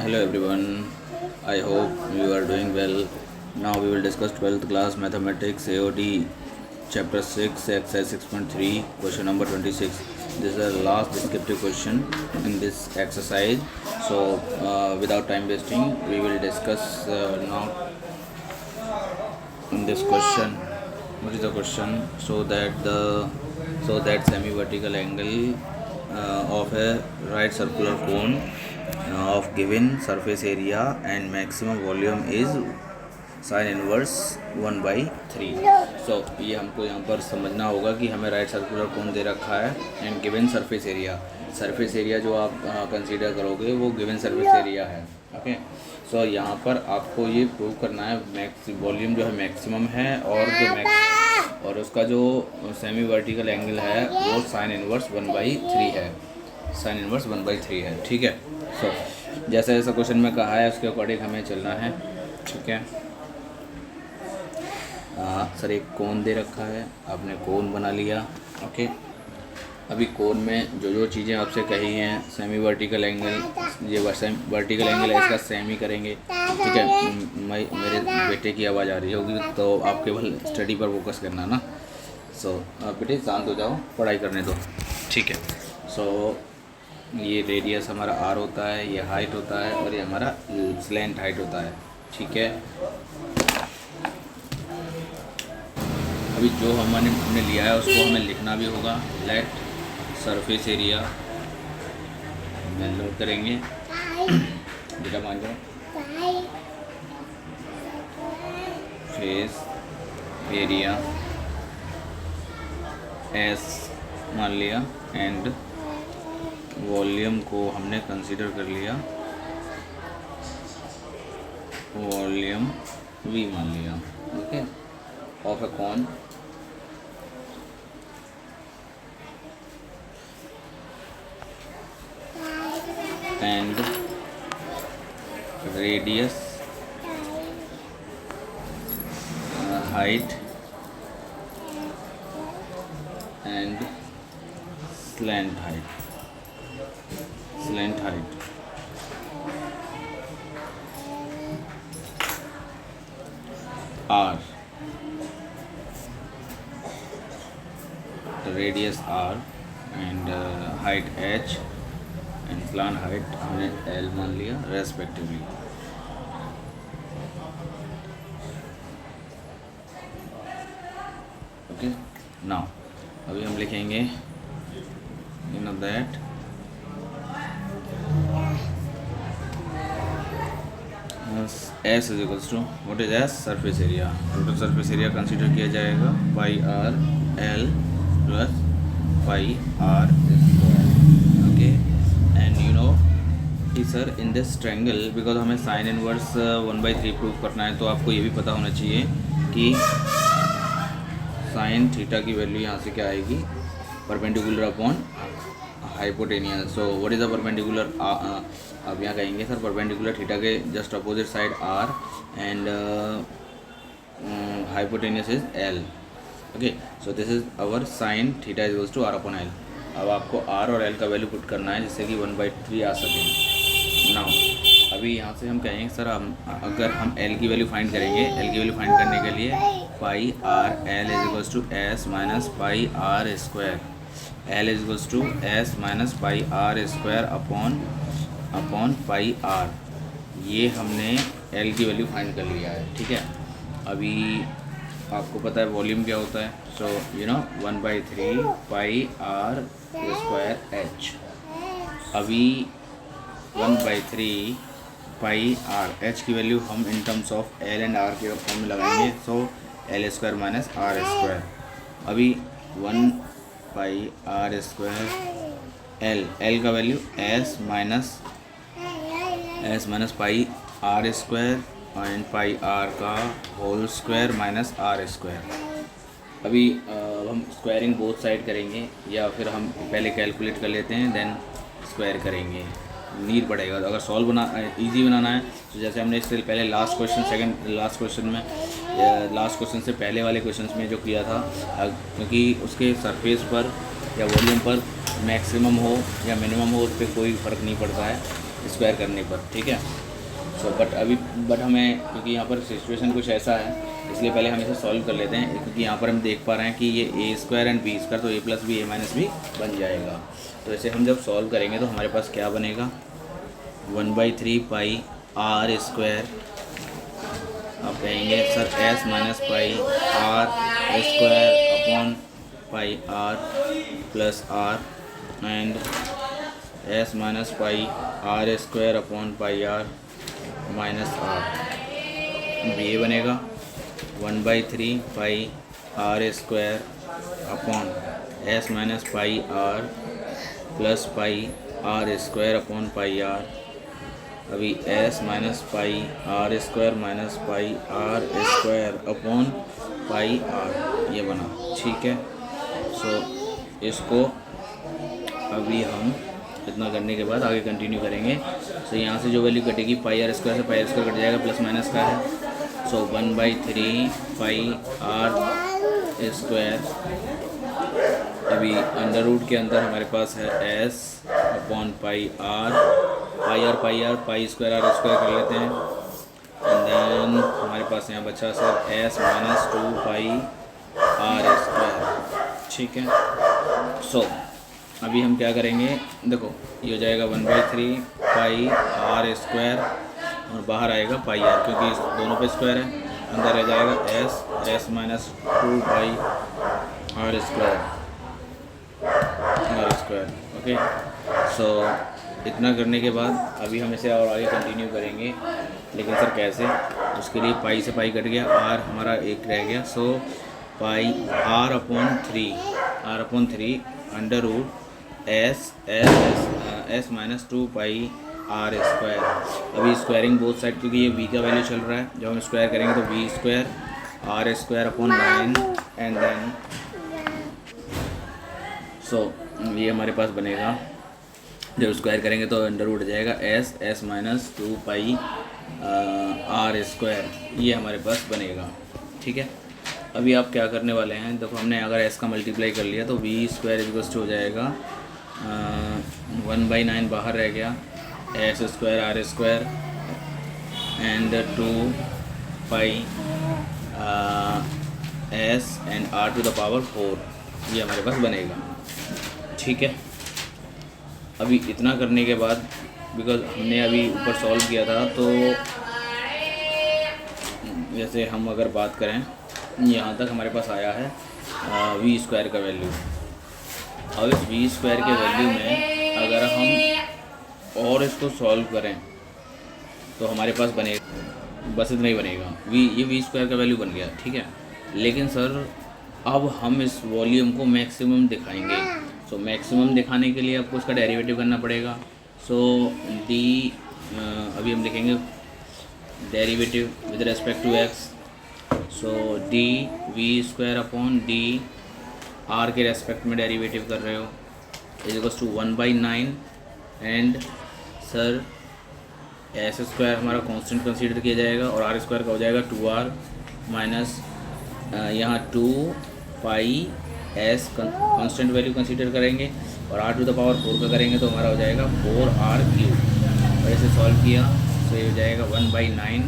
Hello everyone, I hope you are doing well. Now we will discuss 12th class mathematics AOD chapter 6 exercise 6.3 question number 26. This is the last descriptive question in this exercise. So without time wasting, we will discuss now in this question. What is the question? So that semi-vertical angle of a right circular cone of given surface area and maximum volume is sin inverse 1/3. सो ये हमको यहाँ पर समझना होगा कि हमें right circular cone दे रखा है एंड गिवन सरफेस एरिया जो आप कंसीडर करोगे वो गिवन सरफेस एरिया है. ओके, सो यहाँ पर आपको ये प्रूव करना है वॉल्यूम जो है मैक्सिमम है और उसका जो सेमी वर्टिकल एंगल है वो sin इनवर्स 1/3 है. sin इनवर्स 1/3 है. ठीक है. सो जैसा जैसा क्वेश्चन में कहा है उसके अकॉर्डिंग हमें चलना है. ठीक है. सर एक कोन दे रखा है, आपने कोन बना लिया. ओके, अभी कोन में जो चीज़ें आपसे कही हैं, सेमी वर्टिकल एंगल, ये वर्टिकल एंगल है, इसका सेमी करेंगे. ठीक है. मेरे बेटे की आवाज़ आ रही होगी तो आप केवल स्टडी पर फोकस करना ना. सो बेटे शांत हो जाओ, पढ़ाई करने दो. ठीक है. सो ये रेडियस हमारा आर होता है, ये हाइट होता है और ये हमारा स्लैंट हाइट होता है. ठीक है. अभी जो हमने लिया है उसको हमें लिखना भी होगा. लेट सरफेस एरिया में लोड करेंगे. बेटा मान जाओ. फेस एरिया एस मान लिया एंड वॉल्यूम को हमने कंसीडर कर लिया, वॉल्यूम वी मान लिया. Okay, of a cone and radius, height and slant height. R, radius R and height H and slant height हमने L मान लिया रेस्पेक्टिवली. ओके, नाउ अभी हम लिखेंगे that S is equals to what is S, surface area. Total surface area consider किया जाएगा pi r l plus pi are square. Okay, and you know कि sir in this triangle because हमें sine inverse 1/3 prove करना है तो आपको ये भी पता होना चाहिए कि साइन थीटा की वैल्यू यहाँ से क्या आएगी, perpendicular upon hypotenuse. So what is the perpendicular, अब यहाँ कहेंगे सर परपेंडिकुलर थीटा के just opposite side R and hypotenuse is L. Okay, so this is our sine theta is equals to are upon L. अब आपको R और L का value put करना है जिससे कि 1/3 आ सके. नाउ अभी यहाँ से हम कहेंगे सर अगर हम L की वैल्यू फाइंड करेंगे, L की वैल्यू फाइंड करने के लिए pi r l is equals to s minus pi are square. L is equals to s minus pi are square upon pi r. ये हमने L की वैल्यू फाइंड कर लिया है. ठीक है. अभी आपको पता है वॉल्यूम क्या होता है. So 1/3 pi are square h. अभी 1/3 पाई आर एच की वैल्यू हम in terms of l and r के फॉर्म में लगाएंगे. So l square minus r square. अभी 1 पाई आर स्क्वायर एल का value s minus pi are square and pi r का whole square minus r square. अभी हम squaring both side करेंगे या फिर हम पहले कैलकुलेट कर लेते हैं देन स्क्वायर करेंगे, नीड पड़ेगा. अगर सॉल्व इजी बनाना है तो जैसे हमने इससे पहले लास्ट क्वेश्चन से पहले वाले क्वेश्चंस में जो किया था, क्योंकि उसके सरफेस पर या वॉल्यूम पर मैक्सिमम हो या मिनिमम हो उस पर कोई फ़र्क नहीं पड़ता है. स्क्वायर करने पर, ठीक है। सो बट हमें, क्योंकि यहाँ पर सिचुएशन कुछ ऐसा है, इसलिए पहले हम इसे सॉल्व कर लेते हैं, क्योंकि यहाँ पर हम देख पा रहे हैं कि ये ए स्क्वायर एंड बी स्क्वायर, तो ए प्लस बी ए माइनस बी बन जाएगा। तो इसे हम जब सॉल्व करेंगे तो हमारे पास क्या बनेगा, 1/3 पाई आर स्क्वायर, आप कहेंगे sir S minus pi are square upon pi r plus r, and s minus pi are square upon pi r minus r. अब ये बनेगा 1/3 pi are square upon s minus pi r plus pi are square upon pi r. अभी s minus pi are square minus pi are square upon pi r, ये बना, ठीक है। सो इसको अभी हम इतना करने के बाद आगे कंटिन्यू करेंगे। सो यहाँ से जो वैल्यू कटेगी पाई आर स्क्वायर से पाई आर स्क्वायर कट जाएगा, प्लस माइनस का है। सो 1/3 पाई आर स्क्वायर, अभी अंडर रूट के अंदर हमारे पास है S upon pi R pi square R square कर लेते हैं, एंड देन हमारे पास यहाँ बचा sir S minus 2 pi are square, ठीक है। सो अभी हम क्या करेंगे, देखो ये हो जाएगा 1/3 पाई आर स्क्वायर और बाहर आएगा पाई आर, क्योंकि दोनों पे स्क्वायर है, अंदर रह जाएगा S minus 2 pi are square, okay. So इतना करने के बाद अभी हम इसे और आगे कंटिन्यू करेंगे, लेकिन सर कैसे, उसके लिए पाई से पाई कट गया, आर हमारा एक रह गया। So pi r upon 3 under root s minus 2 pi are square. अभी स्क्वायरिंग बोथ साइड, क्योंकि ये वी का वैल्यू चल रहा है, जब हम स्क्वायर करेंगे तो V square R square upon 9, and then so ये हमारे पास बनेगा, जब स्क्वायर करेंगे तो अंडर रूट जाएगा S minus 2 pi are square, ये हमारे पास बनेगा, ठीक है। अभी आप क्या करने वाले हैं, देखो हमने अगर एस का मल्टीप्लाई कर लिया तो वी स्क्वायर इक्वल्स हो जाएगा 1/9 बाहर रह गया, S square R square and 2 pi S and R to the power 4, ये हमारे पास बनेगा, ठीक है। अभी इतना करने के बाद, बिकॉज हमने अभी ऊपर सॉल्व किया था, तो जैसे हम अगर बात करें यहाँ तक हमारे पास आया है वी स्क्वायर का वैल्यू। अब इस वी स्क्वायर के वैल्यू में अगर हम और इसको सॉल्व करें तो हमारे पास बनेगा, बस इतना ही बनेगा, ये वी स्क्वायर का वैल्यू बन गया, ठीक है। लेकिन सर अब हम इस वॉल्यूम को मैक्सिमम दिखाएंगे, सो मैक्सिमम दिखाने के लिए आपको उसका डेरिवेटिव करना पड़ेगा। सो डी अभी हम लिखेंगे derivative with respect to x, so d v square upon d r के रेस्पेक्ट में डेरिवेटिव कर रहे हो is equals to 1/9, and sir s square हमारा कांस्टेंट कंसीडर किया जाएगा और आर स्क्वायर का हो जाएगा 2r माइनस यहाँ 2 pi S constant value consider करेंगे और आर टू द पावर 4 का करेंगे तो हमारा हो जाएगा 4r³ और ऐसे सॉल्व किया तो ये हो जाएगा 1/9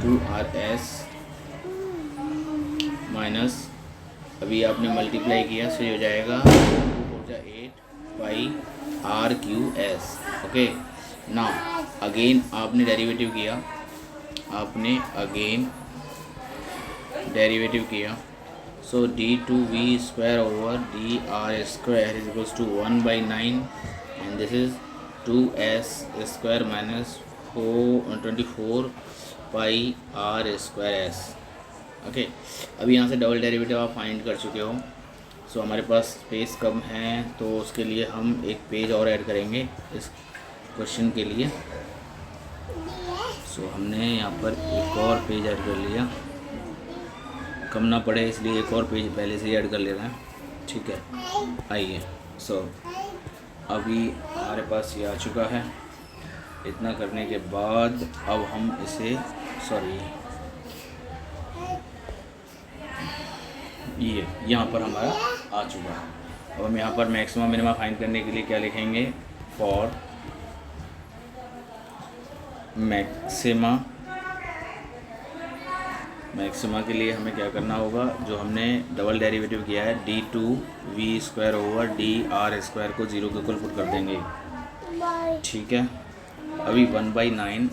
2rs माइनस अभी आपने मल्टीप्लाई किया तो ये हो जाएगा 8 पाई r³s, ओके। ना अगेन आपने डेरिवेटिव किया, so d2v square over dr square is equals to 1/9 and this is 2s square minus 24 pi r square s, okay. अभी यहाँ से डबल डेरिवेटिव आप फाइंड कर चुके हो, सो हमारे पास स्पेस कम है तो उसके लिए हम एक पेज और ऐड करेंगे इस क्वेश्चन के लिए। सो हमने यहाँ पर एक और पेज ऐड कर लिया, कम ना पड़े इसलिए एक और पेज पहले से ही ऐड कर ले रहे हैं, ठीक है। आइए, सो अभी हमारे पास ये आ चुका है। इतना करने के बाद अब हम इसे ये यहाँ पर हमारा आ चुका है। अब हम यहाँ पर मैक्सिमम मिनिमम फाइंड करने के लिए क्या लिखेंगे, फॉर मैक्सिमा के लिए हमें क्या करना होगा, जो हमने डबल डेरिवेटिव किया है d2v² ओवर dr² को 0 के इक्वल पुट कर देंगे। ठीक है, अभी 1/9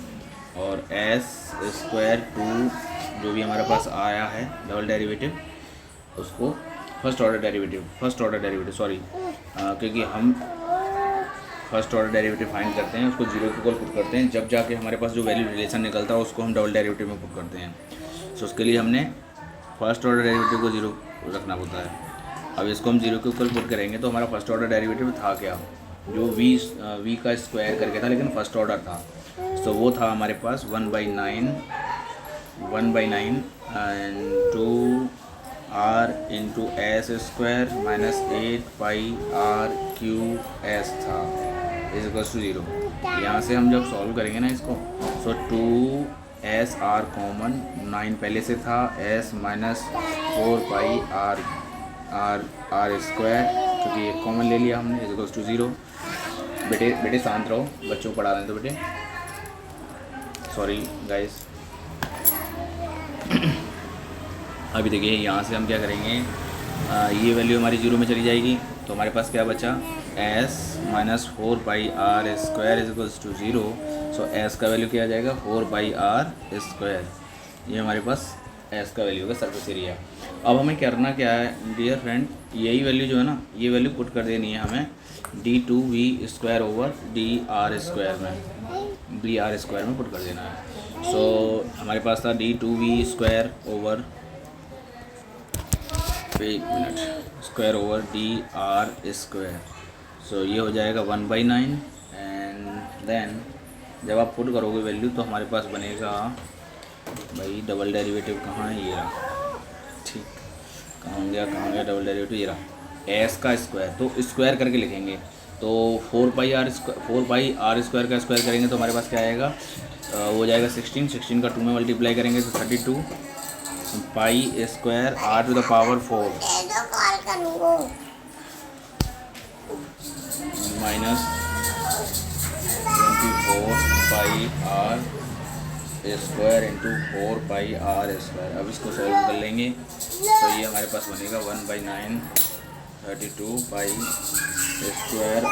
और s² 2 जो भी हमारे पास आया है डबल डेरिवेटिव, उसको फर्स्ट ऑर्डर डेरिवेटिव सॉरी, क्योंकि हम फर्स्ट ऑर्डर डेरिवेटिव फाइंड करते हैं, उसको 0 के इक्वल पुट करते हैं, जब जाके हमारे पास जो वैल्यू रिलेशन निकलता है उसको हम डबल डेरिवेटिव में पुट करते हैं। सो उसके लिए हमने फर्स्ट ऑर्डर डेरिवेटिव को 0 रखना होता है। अब इसको हम 0 के इक्वल पुट करेंगे तो हमारा फर्स्ट ऑर्डर डेरिवेटिव था क्या, जो v का स्क्वायर करके था लेकिन फर्स्ट ऑर्डर था, तो वो था हमारे पास 1/9 and 2r into s² minus 8πr³ था इज इक्वल टू 0। यहाँ से हम जब सॉल्व करेंगे ना इसको, सो 2sr कॉमन, 9 पहले से था, s माइनस 4πr² क्योंकि ये कॉमन ले लिया हमने, इज इक्वल टू 0। बेटे शांत रहो, बच्चों को पढ़ा दें तो बेटे, सॉरी गाइस। अभी देखिए यहाँ से हम क्या करेंगे, ये वैल्यू हमारी 0 में चली जाएगी, तो हमारे पास क्या बचा, s minus 4πr² is equals to 0। So s का वैल्यू क्या आ जाएगा, 4πr²। ये हमारे पास s का वैल्यू होगा सरफेस एरिया। अब हमें करना क्या है डियर फ्रेंड, यही वैल्यू जो है ना, ये वैल्यू पुट कर देनी है हमें d2v² ओवर dr² में पुट कर देना है। सो हमारे पास था d2v² over square over dr²। सो ये हो जाएगा 1/9 एंड देन जब आप पुट करोगे वैल्यू तो हमारे पास बनेगा, भाई डबल डेरिवेटिव कहाँ है, ये रहा, ठीक, कहाँ गया डबल डेरिवेटिव, ये रहा, s का स्क्वायर, तो स्क्वायर करके लिखेंगे, तो 4πr² का स्क्वायर करेंगे तो हमारे पास क्या आएगा, वो जाएगा 16 का 2 में मल्टीप्लाई करेंगे तो 32 π² r⁴ minus 24πr² into 4πr²। अब इसको सॉल्व कर लेंगे तो ये हमारे पास बनेगा 1/9 32 π² r⁴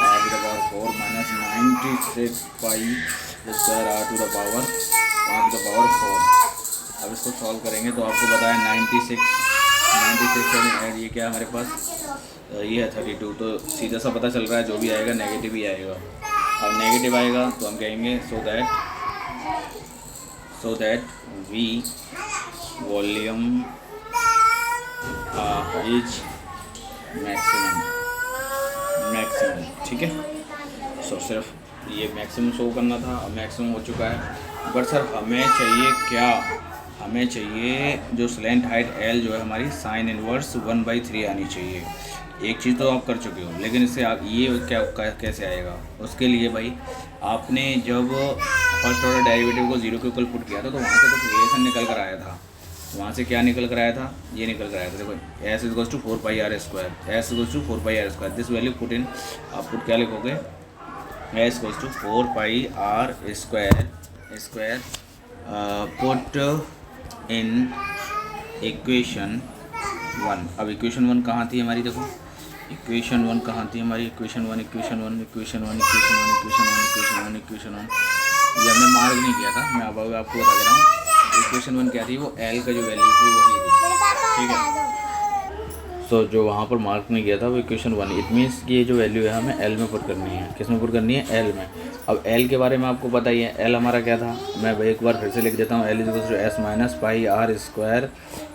माइनस 96 π² r⁴। अब इसको सॉल्व करेंगे तो आपको बताया 96 एंड ये क्या है हमारे पास, ये है 32, तो सीधा सा पता चल रहा है जो भी आएगा नेगेटिव ही आएगा। अब नेगेटिव आएगा तो हम कहेंगे so that v volume is maximum, ठीक है। सो सिर्फ ये मैक्सिमम शो करना था, अब मैक्सिमम हो चुका है, बट सर हमें चाहिए क्या, हमें चाहिए जो स्लैंट हाइट L जो है हमारी साइन इनवर्स 1/3 आनी चाहिए। एक चीज़ तो आप कर चुके हो, लेकिन इससे आप ये कैसे आएगा, उसके लिए भाई आपने जब फर्स्ट ऑर्डर डेरिवेटिव को 0 के इक्वल पुट किया था तो वहाँ से कुछ रिलेशन निकल कर आया था। वहाँ से क्या निकल कर आया था, ये निकल कर आया था, देखो s equals to 4πr², this value put in, आप पुट क्या लिखोगे, s equals to 4πr² put in equation 1। अब इक्वेशन 1 कहाँ थी हमारी, देखो इक्वेशन 1 कहाँ थी हमारी, इक्वेशन 1 ये हमने मार्क नहीं किया था, मैं अब आपको बता दे रहा हूँ। इक्वेशन 1 क्या थी, वो L का जो वैल्यू थी वही थी, ठीक है। सो जो वहाँ पर मार्क नहीं किया था वो इक्वेशन 1, इट मीन्स कि ये जो वैल्यू है हमें L में पुट करनी है। किस में पुट करनी है, L में। अब L के बारे में आपको पता ही है, L हमारा क्या था, मैं एक बार फिर से लिख देता हूँ, L = s minus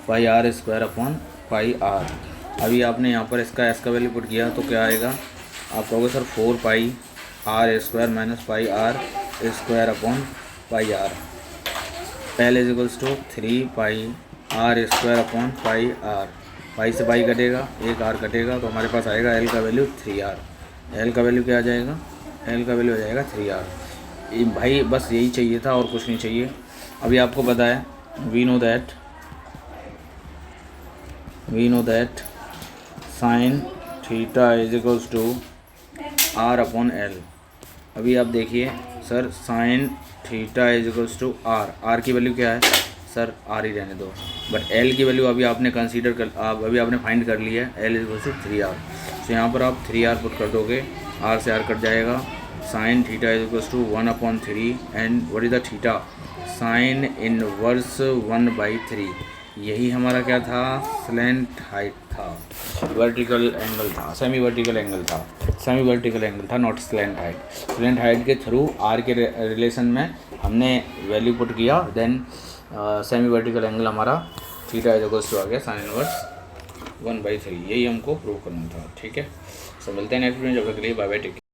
πr² upon πr। अभी आपने यहाँ पर इसका s का वैल्यू पुट किया तो क्या आएगा, आप कहोगे sir 4πr² minus πr² upon πr। L = 3πr² upon πr। पाई से पाई कटेगा, एक r कटेगा तो हमारे पास आएगा L का वैल्यू 3r। L का वैल्यू क्या आ जाएगा, L का वैल्यू आ जाएगा 3r। भाई बस यही चाहिए था और कुछ नहीं चाहिए। अभी आपको पता है we know that we know that sine theta is equals to are upon l. अभी आप देखिए sir, sine theta is equals to r की वैल्यू क्या है सर, आर ही रहने दो, बट एल की वैल्यू अभी आपने कंसीडर कर, अभी आपने फाइंड कर लिया है, L is equals to 3r। तो यहाँ पर आप 3r पुट कर दोगे, आर से आर कट जाएगा, sine theta is equals to 1/3 and what is the theta, sine inverse 1/3। यही हमारा क्या था, स्लैंट हाइट था, वर्टिकल एंगल था, सेमी वर्टिकल एंगल था, सेमी वर्टिकल एंगल था, not slant height. Slant height के थ्रू आर के रिलेशन में हमने वैल्यू पुट किया, देन सेमी वर्टिकल एंगल हमारा थीटा इज इक्वल्स टू आ गया साइन इनवर्स 1/3। यही हमको प्रूव करना था, ठीक है। सो मिलते हैं नेक्स्ट वीडियो, जब तक के लिए बाय बाय, टेक केयर।